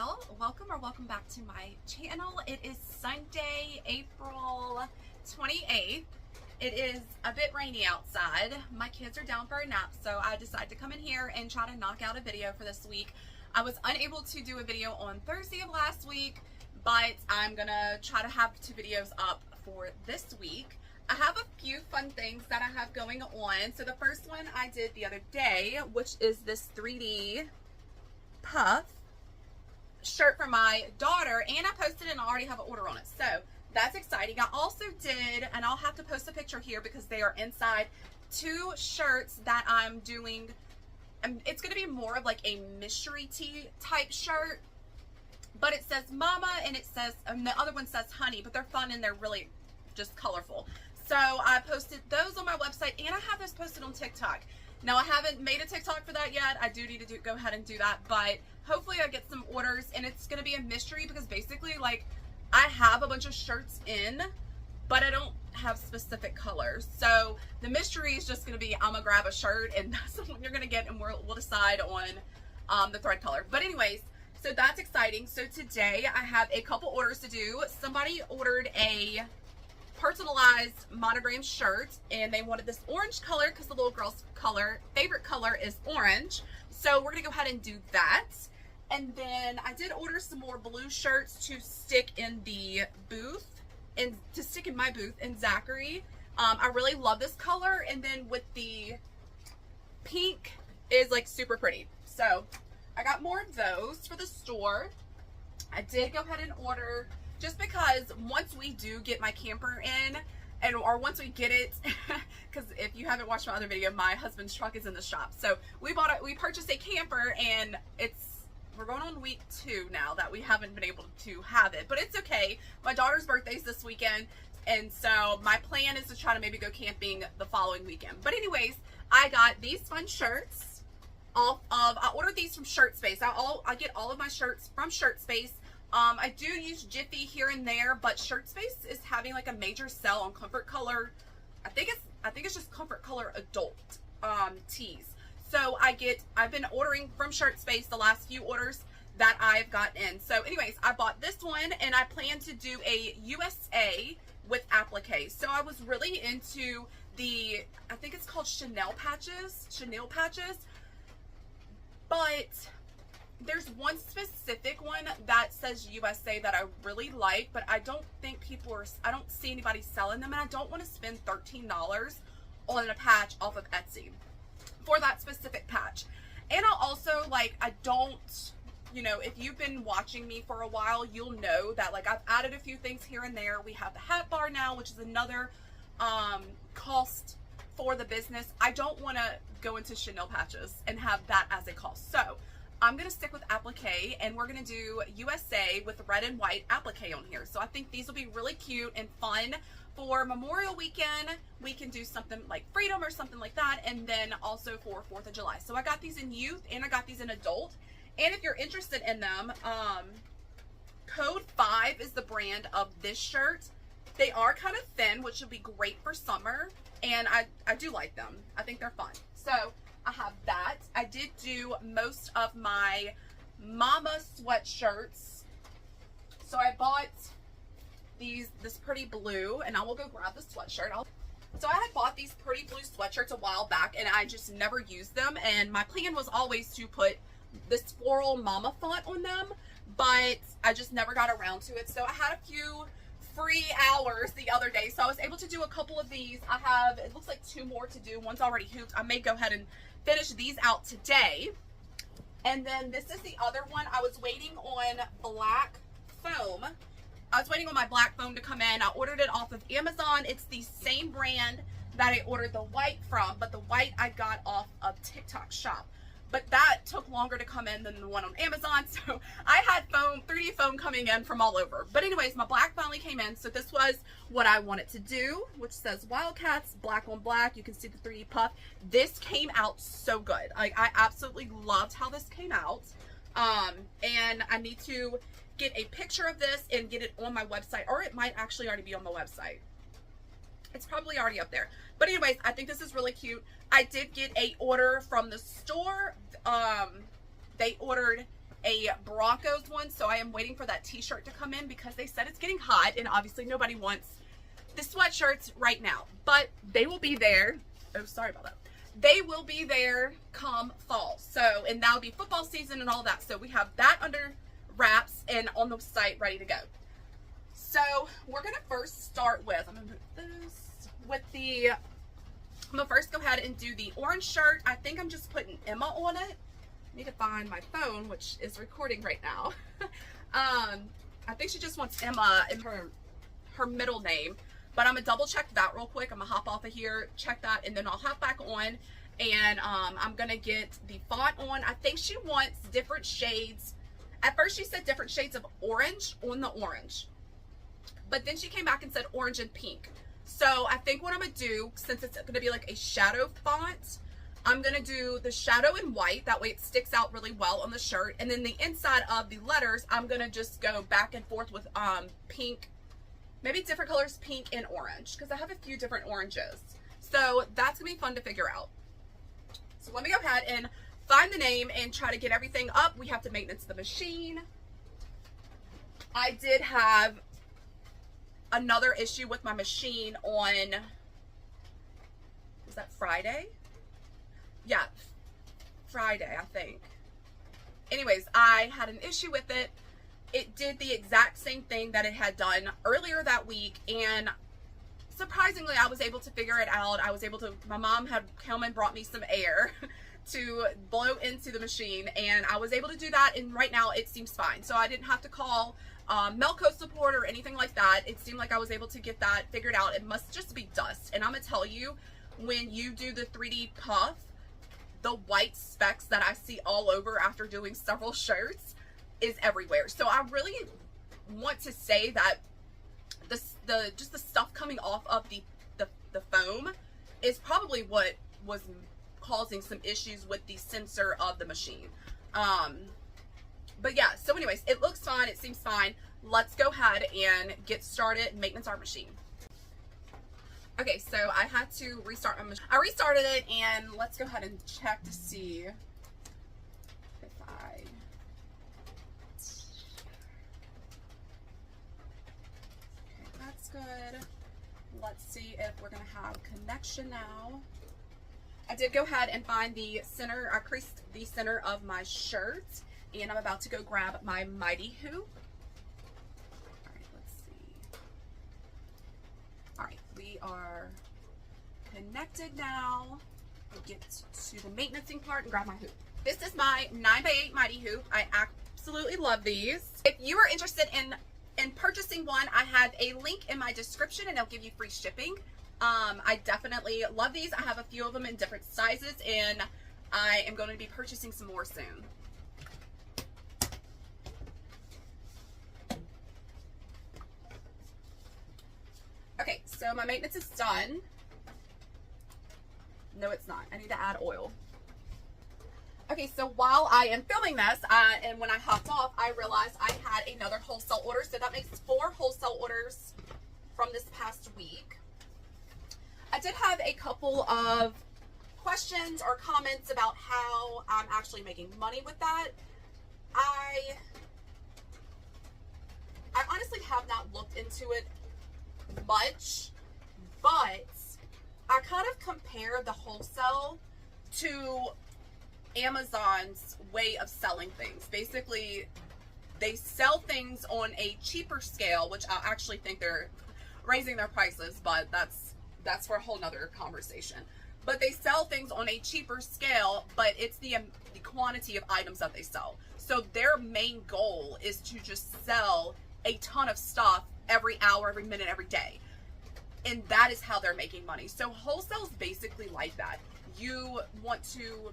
y'all. Welcome back to my channel. It is Sunday, April 28th. It is a bit rainy outside. My kids are down for a nap, so I decided to come in here and try to knock out a video for this week. I was unable to do a video on Thursday of last week, but I'm gonna try to have 2 videos up for this week. I have a few fun things that I have going on. So the first one I did the other day, which is this 3D puff shirt for my daughter, and I posted it and I already have an order on it, so that's exciting. I also did, and I'll have to post a picture here because they are inside, 2 shirts that I'm doing, and it's going to be more of like a mystery tee type shirt, but it says mama and it says, and the other one says honey, but they're fun and they're really just colorful. So I posted those on my website, and I have those posted on TikTok. Now, I haven't made a TikTok for that yet. I do need to go ahead and do that, but hopefully I get some orders, and it's going to be a mystery because basically, like, I have a bunch of shirts in, but I don't have specific colors. So the mystery is just going to be, I'm going to grab a shirt, and that's the one you're going to get, and we'll decide on the thread color. But anyways, so that's exciting. So today I have a couple orders to do. Somebody ordered a personalized monogram shirt, and they wanted this orange color because the little girl's favorite color is orange. So we're gonna go ahead and do that. And then I did order some more blue shirts to stick in the booth, and to stick in my booth in Zachary. I really love this color, and then with the pink is like super pretty. So I got more of those for the store. I did go ahead and order, just because once we do get my camper in, or once we get it, because if you haven't watched my other video, my husband's truck is in the shop. So we purchased a camper, and we're going on week 2 now that we haven't been able to have it, but it's okay. My daughter's birthday's this weekend, and so my plan is to try to maybe go camping the following weekend. But anyways, I got these fun shirts I ordered these from Shirt Space. I get all of my shirts from Shirt Space. I do use Jiffy here and there, but Shirt Space is having like a major sale on Comfort Color. I think it's just Comfort Color adult tees. So I've been ordering from Shirt Space the last few orders that I've got in. So anyways, I bought this one, and I plan to do a USA with applique. So I was really into I think it's called Chanel patches, but there's one specific one that says USA that I really like, but I don't think I don't see anybody selling them, and I don't want to spend $13 on a patch off of Etsy for that specific patch. And I'll also, like, if you've been watching me for a while, you'll know that, like, I've added a few things here and there. We have the hat bar now, which is another cost for the business. I don't want to go into Chanel patches and have that as a cost. So I'm going to stick with applique, and we're going to do USA with red and white applique on here. So I think these will be really cute and fun for Memorial Weekend. We can do something like Freedom or something like that, and then also for 4th of July. So I got these in youth, and I got these in adult. And if you're interested in them, Code 5 is the brand of this shirt. They are kind of thin, which would be great for summer, and I do like them. I think they're fun. So I have that. I did do most of my mama sweatshirts. So I bought this pretty blue, and I will go grab the sweatshirt. So I had bought these pretty blue sweatshirts a while back, and I just never used them. And my plan was always to put this floral mama font on them, but I just never got around to it. So I had a few free hours the other day, so I was able to do a couple of these. I have, it looks like 2 more to do. One's already hooped. I may go ahead and finish these out today. And then this is the other one. I was waiting on black foam. I was waiting on my black foam to come in. I ordered it off of Amazon. It's the same brand that I ordered the white from, but the white I got off of TikTok Shop. But that took longer to come in than the one on Amazon. So I had 3D foam coming in from all over. But anyways, my black finally came in. So this was what I wanted to do, which says Wildcats, black on black. You can see the 3D puff. This came out so good. Like, I absolutely loved how this came out. And I need to get a picture of this and get it on my website, or it might actually already be on my website. It's probably already up there. But anyways, I think this is really cute. I did get a order from the store. They ordered a Broncos one, so I am waiting for that t-shirt to come in because they said it's getting hot, and obviously nobody wants the sweatshirts right now, but they will be there. Oh, sorry about that. They will be there come fall. So, and that'll be football season and all that. So we have that under wraps and on the site ready to go. So we're going to first start with, I'm going to put this with the, I'm going to first go ahead and do the orange shirt. I think I'm just putting Emma on it. I need to find my phone, which is recording right now. I think she just wants Emma in her middle name. But I'm going to double check that real quick. I'm going to hop off of here, check that, and then I'll hop back on. And I'm going to get the font on. I think she wants different shades. At first she said different shades of orange on the orange. But then she came back and said orange and pink. So I think what I'm going to do, since it's going to be like a shadow font, I'm going to do the shadow in white. That way it sticks out really well on the shirt. And then the inside of the letters, I'm going to just go back and forth with pink. Maybe different colors, pink and orange, because I have a few different oranges. So that's going to be fun to figure out. So let me go ahead and find the name and try to get everything up. We have to maintenance the machine. I did have another issue with my machine on, was that Friday? Yeah, Friday, I think. Anyways, I had an issue with it. It did the exact same thing that it had done earlier that week, and surprisingly, I was able to figure it out. I was able to, my mom had come and brought me some air to blow into the machine, and I was able to do that, and right now it seems fine. So I didn't have to call Melco support or anything like that. It seemed like I was able to get that figured out. It must just be dust, and I'm gonna tell you, when you do the 3D puff, the white specks that I see all over after doing several shirts is everywhere. So I really want to say that just the stuff coming off of the foam is probably what was causing some issues with the sensor of the machine. But yeah, so anyways, it looks fine, it seems fine. Let's go ahead and get started and maintenance our machine. Okay, so I had to restart my machine. I restarted it, and let's go ahead and check to see if I... Okay, that's good. Let's see if we're gonna have connection now. I did go ahead and find the center, I creased the center of my shirt, and I'm about to go grab my mighty hoop. We are connected now. I'll get to the maintenancing part and grab my hoop. This is my 9x8 mighty hoop. I absolutely love these. If you are interested in purchasing one, I have a link in my description, and it'll give you free shipping. I definitely love these. I have a few of them in different sizes, and I am going to be purchasing some more soon. Okay, so my maintenance is done. No, it's not. I need to add oil. Okay, so while I am filming this, and when I hopped off, I realized I had another wholesale order. So that makes 4 wholesale orders from this past week. I did have a couple of questions or comments about how I'm actually making money with that. I honestly have not looked into it much, but I kind of compare the wholesale to Amazon's way of selling things. Basically, they sell things on a cheaper scale, which I actually think they're raising their prices, but that's for a whole nother conversation. But they sell things on a cheaper scale, but it's the quantity of items that they sell. So their main goal is to just sell a ton of stuff every hour, every minute, every day. And that is how they're making money. So wholesale is basically like that. You want to,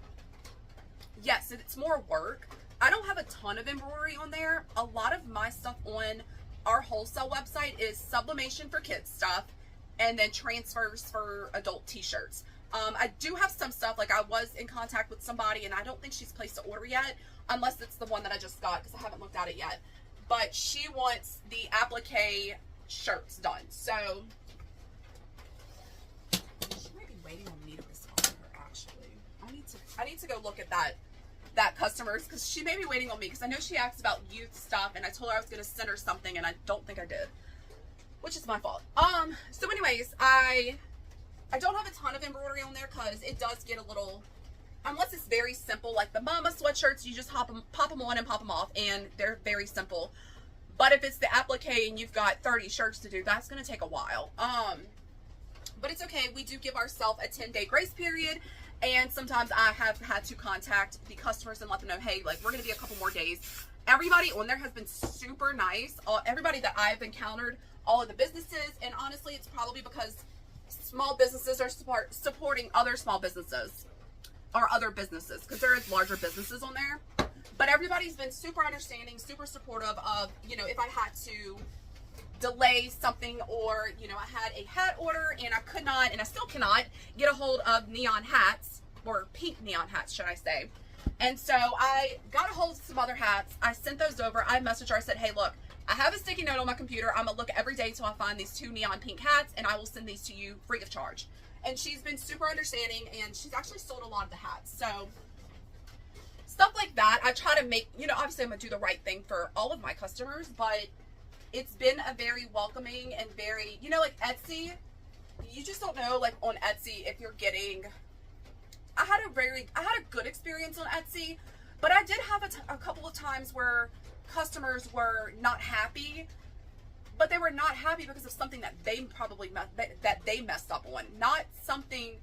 yes, it's more work. I don't have a ton of embroidery on there. A lot of my stuff on our wholesale website is sublimation for kids stuff, and then transfers for adult t-shirts. I do have some stuff, like I was in contact with somebody, and I don't think she's placed an order yet, unless it's the one that I just got, because I haven't looked at it yet. But she wants the applique shirts done. So she might be waiting on me to respond to her, actually. I need to go look at that that customers, because she may be waiting on me, because I know she asked about youth stuff, and I told her I was going to send her something, and I don't think I did, which is my fault. So anyways, I don't have a ton of embroidery on there, because it does get a little, unless it's very simple, like the mama sweatshirts, you just pop them on and pop them off, and they're very simple. But if it's the applique and you've got 30 shirts to do, that's going to take a while. But it's okay. We do give ourselves a 10-day grace period. And sometimes I have had to contact the customers and let them know, hey, like, we're going to be a couple more days. Everybody on there has been super nice. Everybody that I've encountered, all of the businesses. And honestly, it's probably because small businesses are supporting other small businesses or other businesses, because there is larger businesses on there. But everybody's been super understanding, super supportive of, you know, if I had to delay something, or, you know, I had a hat order and I could not, and I still cannot get a hold of neon hats, or pink neon hats, should I say. And so I got a hold of some other hats. I sent those over. I messaged her. I said, hey, look, I have a sticky note on my computer. I'm going to look every day till I find these 2 neon pink hats, and I will send these to you free of charge. And she's been super understanding, and she's actually sold a lot of the hats. So stuff like that, I try to make, you know, obviously I'm going to do the right thing for all of my customers, but it's been a very welcoming and very, you know, like Etsy, you just don't know, like on Etsy, if you're getting, I had a good experience on Etsy, but I did have a couple of times where customers were not happy, but they were not happy because of something that they probably, that they messed up on, not something,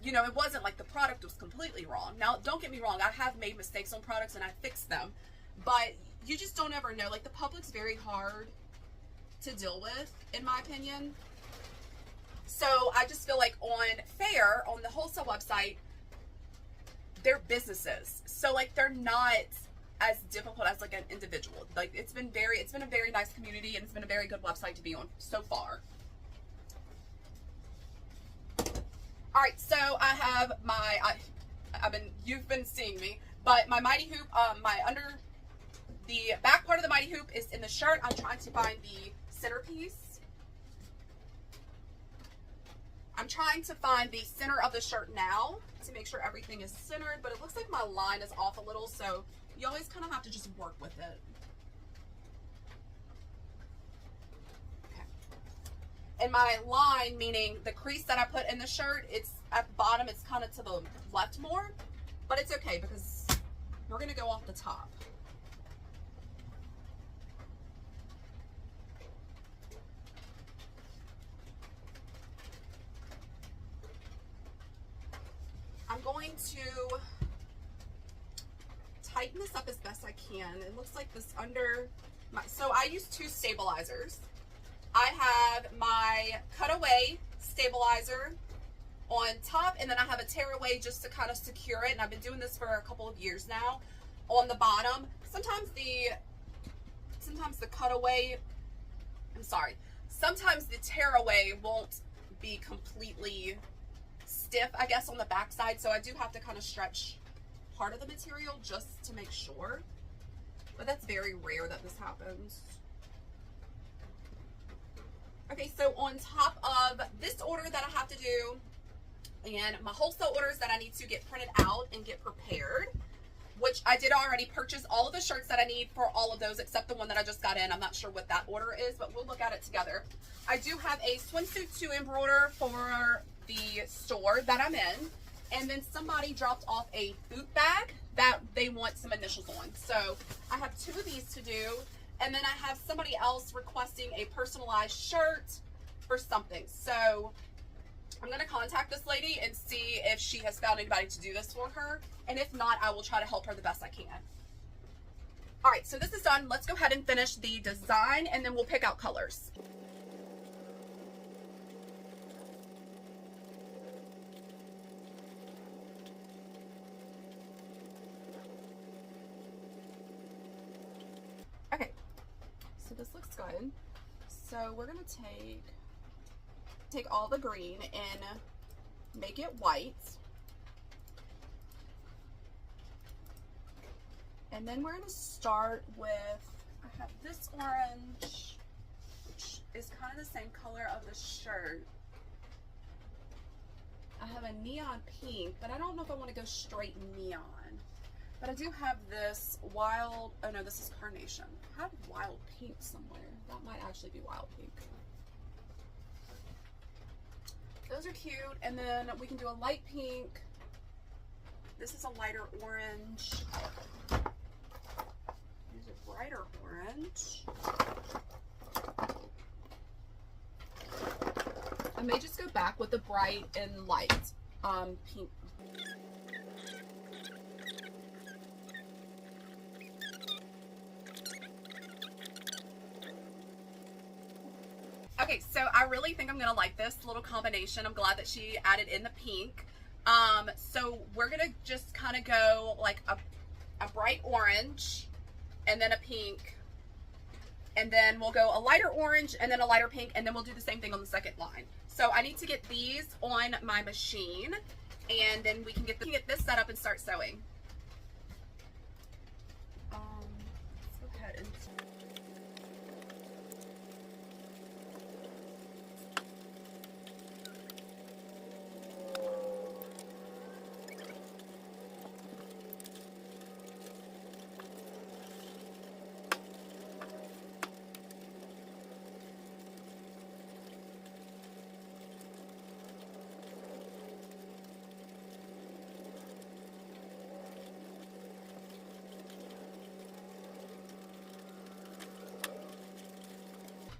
you know, it wasn't like the product was completely wrong. Now, don't get me wrong, I have made mistakes on products and I fixed them, but you just don't ever know. Like, the public's very hard to deal with, in my opinion. So I just feel like on Fair, on the Wholesale website, they're businesses. So like, they're not as difficult as like an individual. Like, it's been a very nice community, and it's been a very good website to be on so far. All right, so I have my, you've been seeing me, but my Mighty Hoop, the back part of the Mighty Hoop is in the shirt. I'm trying to find the centerpiece. I'm trying to find the center of the shirt now to make sure everything is centered, but it looks like my line is off a little, so you always kind of have to just work with it. Okay. And my line, meaning the crease that I put in the shirt, it's at the bottom, it's kind of to the left more, but it's okay because we're going to go off the top. I'm going to tighten this up as best I can. It looks like this under my, so I use 2 stabilizers. I have my cutaway stabilizer on top, and then I have a tearaway just to kind of secure it, and I've been doing this for a couple of years now. On the bottom, sometimes the cutaway, sometimes the tearaway won't be completely stiff, I guess, on the back side, so I do have to kind of stretch part of the material just to make sure, but that's very rare that this happens. Okay, so on top of this order that I have to do, and my wholesale orders that I need to get printed out and get prepared, which I did already purchase all of the shirts that I need for all of those except the one that I just got in. I'm not sure what that order is, but we'll look at it together. I do have a swimsuit to embroider for the store that I'm in, and then somebody dropped off a boot bag that they want some initials on. So I have 2 of these to do, and then I have somebody else requesting a personalized shirt for something. So I'm going to contact this lady and see if she has found anybody to do this for her, and if not, I will try to help her the best I can. All right, so this is done. Let's go ahead and finish the design, and then we'll pick out colors. Okay, so this looks good. So we're gonna take all the green and make it white. And then we're gonna start with, I have this orange, which is kind of the same color of the shirt. I have a neon pink, but I don't know if I want to go straight neon. But I do have this wild, oh no, this is carnation. I have wild pink somewhere. That might actually be wild pink. Those are cute. And then we can do a light pink. This is a lighter orange. Here's a brighter orange. I may just go back with the bright and light pink. Okay, so I really think I'm gonna like this little combination. I'm glad that she added in the pink. So we're gonna just kind of go like a bright orange and then a pink, and then we'll go a lighter orange and then a lighter pink, and then we'll do the same thing on the second line. So I need to get these on my machine, and then we can get this set up and start sewing. Let's go ahead and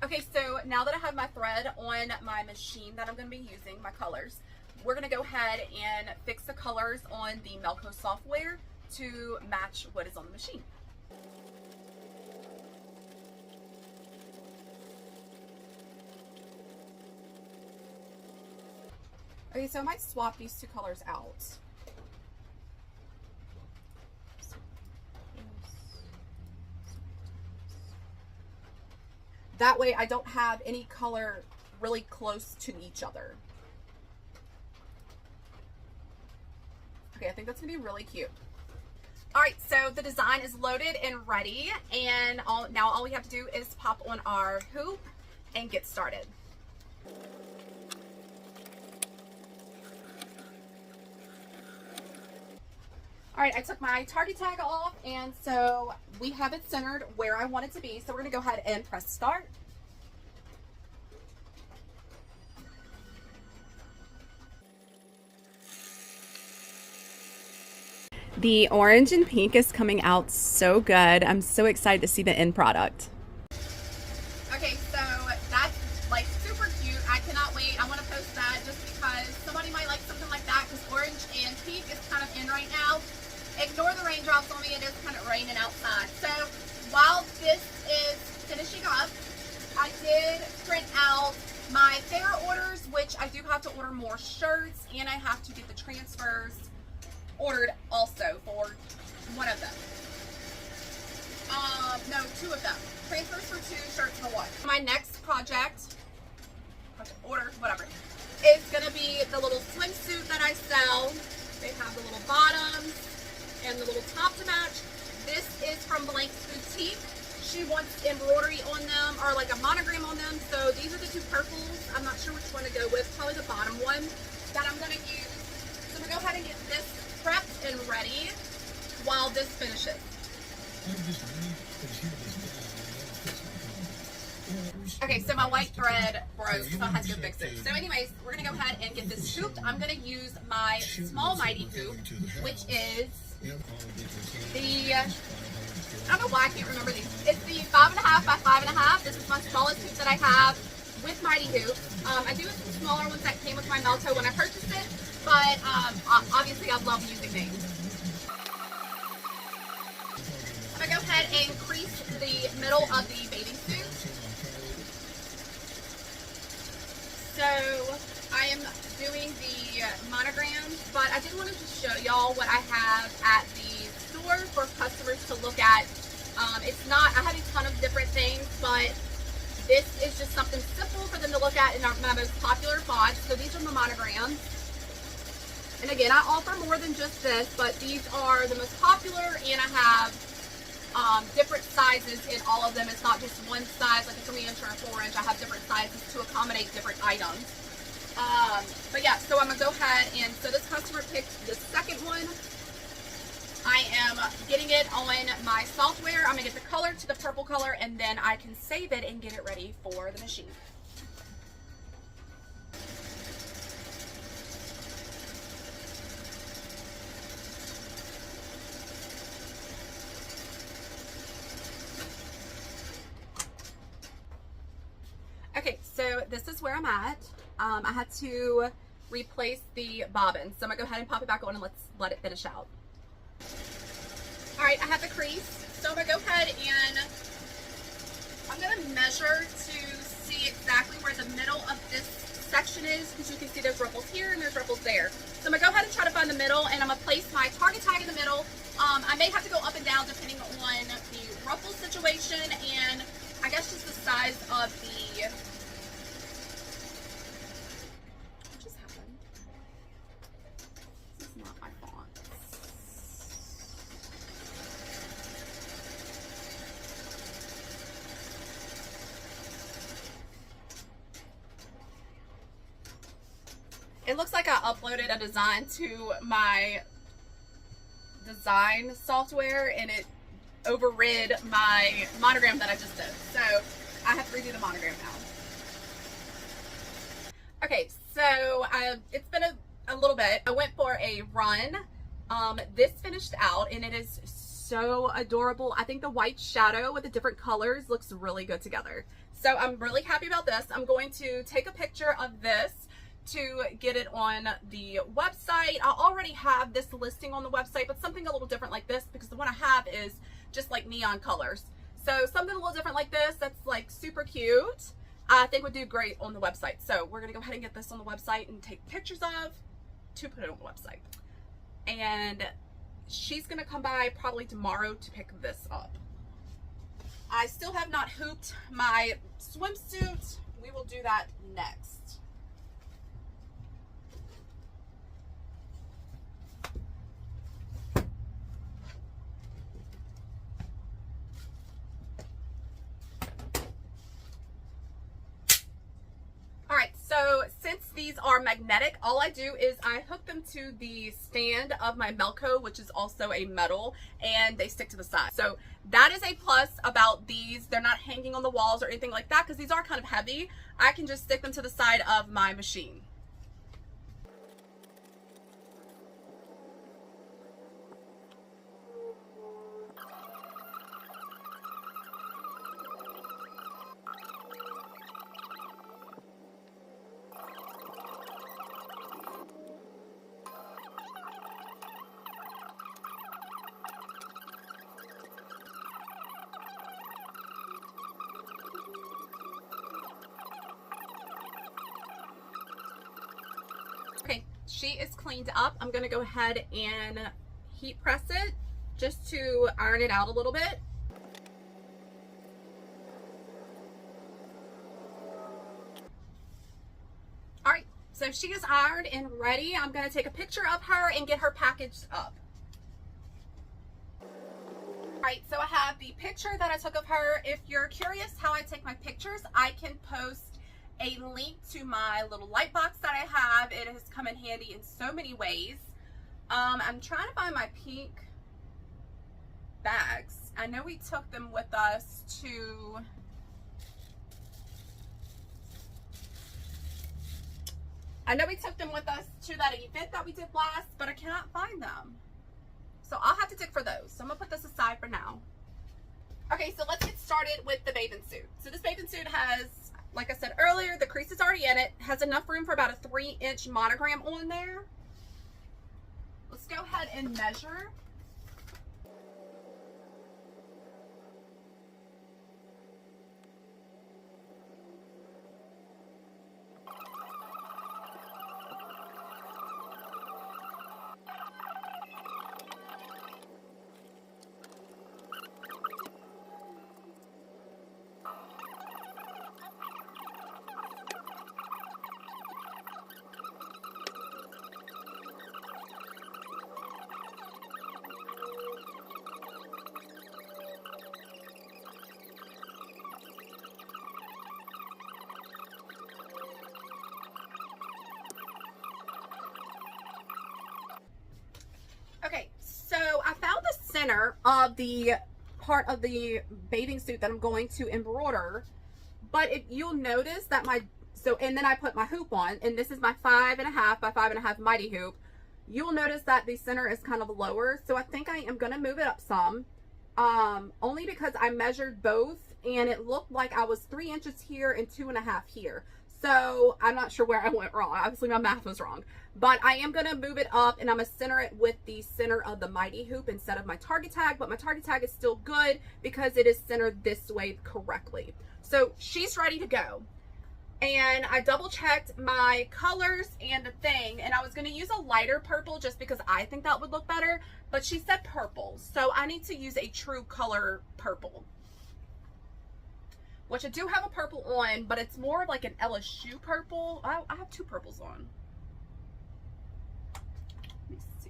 okay, so now that I have my thread on my machine that I'm going to be using, my colors, we're going to go ahead and fix the colors on the Melco software to match what is on the machine. Okay, so I might swap these two colors out. That way I don't have any color really close to each other. Okay, I think that's gonna be really cute. All right, so the design is loaded and ready, and now all we have to do is pop on our hoop and get started. All right, I took my target tag off, and so we have it centered where I want it to be. So we're gonna go ahead and press start. The orange and pink is coming out so good. I'm so excited to see the end product. Okay, so that's like super cute. I cannot wait. I want to post that just because somebody might like something like that, because orange and pink is kind of in right now. Ignore the raindrops on me. It is kind of raining outside. So while this is finishing up, I did print out my fair orders, which I do have to order more shirts, and I have to get the transfers ordered also for one of them. No, two of them. Transfers for two, shirts for one. My next project, order, whatever, is gonna be the little swimsuit that I sell. They have the little bottoms and the little top to match. This is from Blank's Boutique. She wants embroidery on them, or like a monogram on them. So these are the two purples. I'm not sure which one to go with. Probably the bottom one that I'm gonna use. So I'm gonna go ahead and get this prepped and ready while this finishes. Okay, so my white thread broke, so I had to go fix it. So anyways, we're gonna go ahead and get this hooped. I'm gonna use my small mighty hoop, which is the, I don't know why I can't remember these. It's the 5.5 by 5.5. This is my smallest hoop that I have with mighty hoop. I do have some smaller ones that came with my Melco when I purchased it, but obviously I love using these. I'm gonna go ahead and crease the middle of the bathing suit. So I am doing the monograms, but I did want to just show y'all what I have at the store for customers to look at. It's not, I have a ton of different things, but this is just something simple for them to look at in my most popular fonts. So these are my monograms. And again, I offer more than just this, but these are the most popular, and I have different sizes in all of them. It's not just one size, like a 3-inch or a 4-inch. I have different sizes to accommodate different items. But yeah, so I'm gonna go ahead and, so this customer picked the second one. I am getting it on my software. I'm gonna get the color to the purple color, and then I can save it and get it ready for the machine. Okay, so this is where I'm at. I had to replace the bobbin, so I'm gonna go ahead and pop it back on and let's let it finish out. All right, I have the crease, so I'm gonna go ahead and I'm gonna measure to see exactly where the middle of this section is, because you can see there's ruffles here and there's ruffles there. So I'm gonna go ahead and try to find the middle, and I'm gonna place my target tag in the middle. I may have to go up and down depending on the ruffle situation and I guess just the size of the It looks like I uploaded a design to my design software and it overrid my monogram that I just did. So I have to redo the monogram now. Okay, so it's been a little bit. I went for a run. This finished out and it is so adorable. I think the white shadow with the different colors looks really good together. So I'm really happy about this. I'm going to take a picture of this to get it on the website. I already have this listing on the website, but something a little different like this, because the one I have is just like neon colors. So something a little different like this that's like super cute, I think would do great on the website. So we're gonna go ahead and get this on the website and take pictures of to put it on the website. And she's gonna come by probably tomorrow to pick this up. I still have not hooped my swimsuit. We will do that next. So since these are magnetic, all I do is I hook them to the stand of my Melco, which is also a metal, and they stick to the side. So that is a plus about these. They're not hanging on the walls or anything like that because these are kind of heavy. I can just stick them to the side of my machine. Okay, she is cleaned up. I'm gonna go ahead and heat press it just to iron it out a little bit. All right, so she is ironed and ready. I'm gonna take a picture of her and get her packaged up. All right, so I have the picture that I took of her. If you're curious how I take my pictures, I can post a link to my little light box that I have. It has come in handy in so many ways. I'm trying to find my pink bags. I know we took them with us to that event that we did last, but I cannot find them. So I'll have to dig for those. So I'm gonna put this aside for now. Okay, so let's get started with the bathing suit. So this bathing suit has, like I said earlier, the crease is already in it. Has enough room for about a 3-inch monogram on there. Let's go ahead and measure. center of the part of the bathing suit that I'm going to embroider. But you'll notice that and then I put my hoop on, and this is my 5.5 by 5.5 mighty hoop. You'll notice that the center is kind of lower, so I think I am going to move it up some, only because I measured both, and it looked like I was 3 inches here and 2.5 here. So I'm not sure where I went wrong. Obviously my math was wrong, but I am going to move it up, and I'm going to center it with the center of the mighty hoop instead of my target tag, but my target tag is still good because it is centered this way correctly. So she's ready to go. And I double checked my colors and the thing, and I was going to use a lighter purple just because I think that would look better, but she said purple, so I need to use a true color purple, which I do have a purple on, but it's more like an LSU purple. I have 2 purples on. Let me see.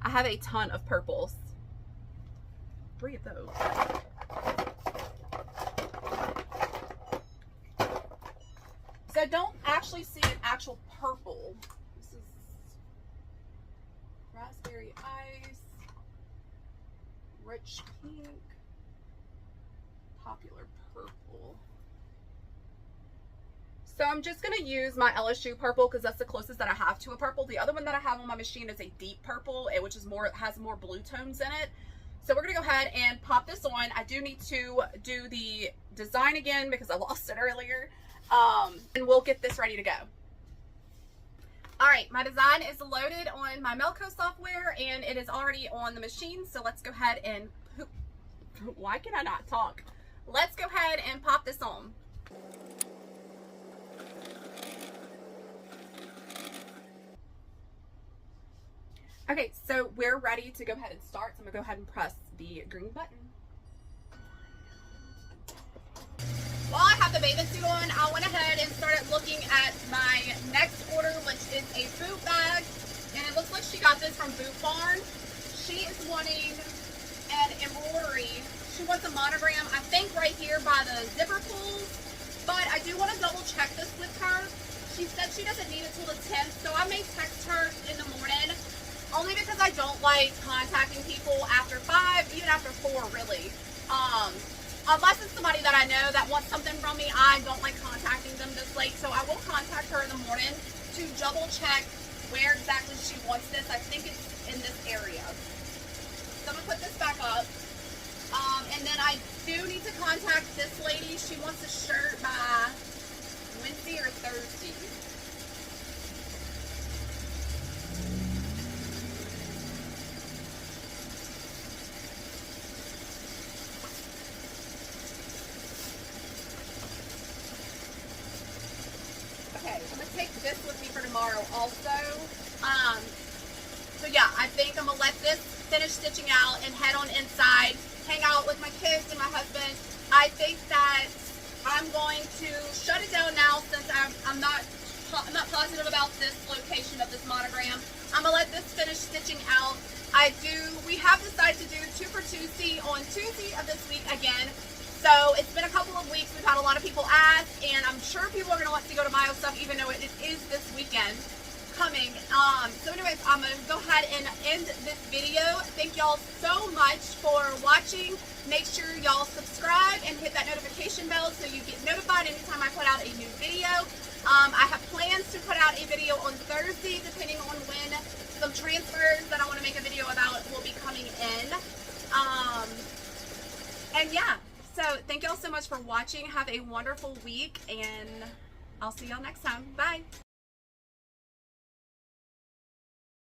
I have a ton of purples. 3 of those. So I don't actually see an actual purple. This is raspberry ice, rich pink, popular purple. So I'm just going to use my LSU purple because that's the closest that I have to a purple. The other one that I have on my machine is a deep purple, which is has more blue tones in it. So we're going to go ahead and pop this on. I do need to do the design again because I lost it earlier. And we'll get this ready to go. All right, my design is loaded on my Melco software and it is already on the machine. So let's go ahead and, why can I not talk? Let's go ahead and pop this on. Okay, so we're ready to go ahead and start. So I'm gonna go ahead and press the green button. While I have the bathing suit on, I went ahead and started looking at my next order, which is a boot bag. And it looks like she got this from Boot Barn. She is wanting an embroidery. She wants a monogram, I think right here by the zipper pulls. But I do want to double check this with her. She said she doesn't need it till the 10th, so I may text her in the morning. Only because I don't like contacting people after 5, even after 4 really. Unless it's somebody that I know that wants something from me, I don't like contacting them this late. So I will contact her in the morning to double check where exactly she wants this. I think it's in this area. So I'm going to put this back up. And then I do need to contact this lady. She wants a shirt by Wednesday or Thursday. This with me for tomorrow also. So yeah, I think I'm gonna let this finish stitching out and head on inside, hang out with my kids and my husband. I think that I'm going to shut it down now since I'm not positive about this location of this monogram. I'm gonna let this finish stitching out. We have decided to do 2 for Tuesday on Tuesday of this week again. So it's been a couple of weeks. We've had a lot of people ask, and I'm sure people are going to want to go to my stuff, even though it is this weekend coming. So anyways, I'm going to go ahead and end this video. Thank y'all so much for watching. Make sure y'all subscribe and hit that notification bell so you get notified anytime I put out a new video. I have plans to put out a video on Thursday, depending on when some transfers that I want to make a video about will be coming in. And yeah. So thank y'all so much for watching. Have a wonderful week, and I'll see y'all next time. Bye.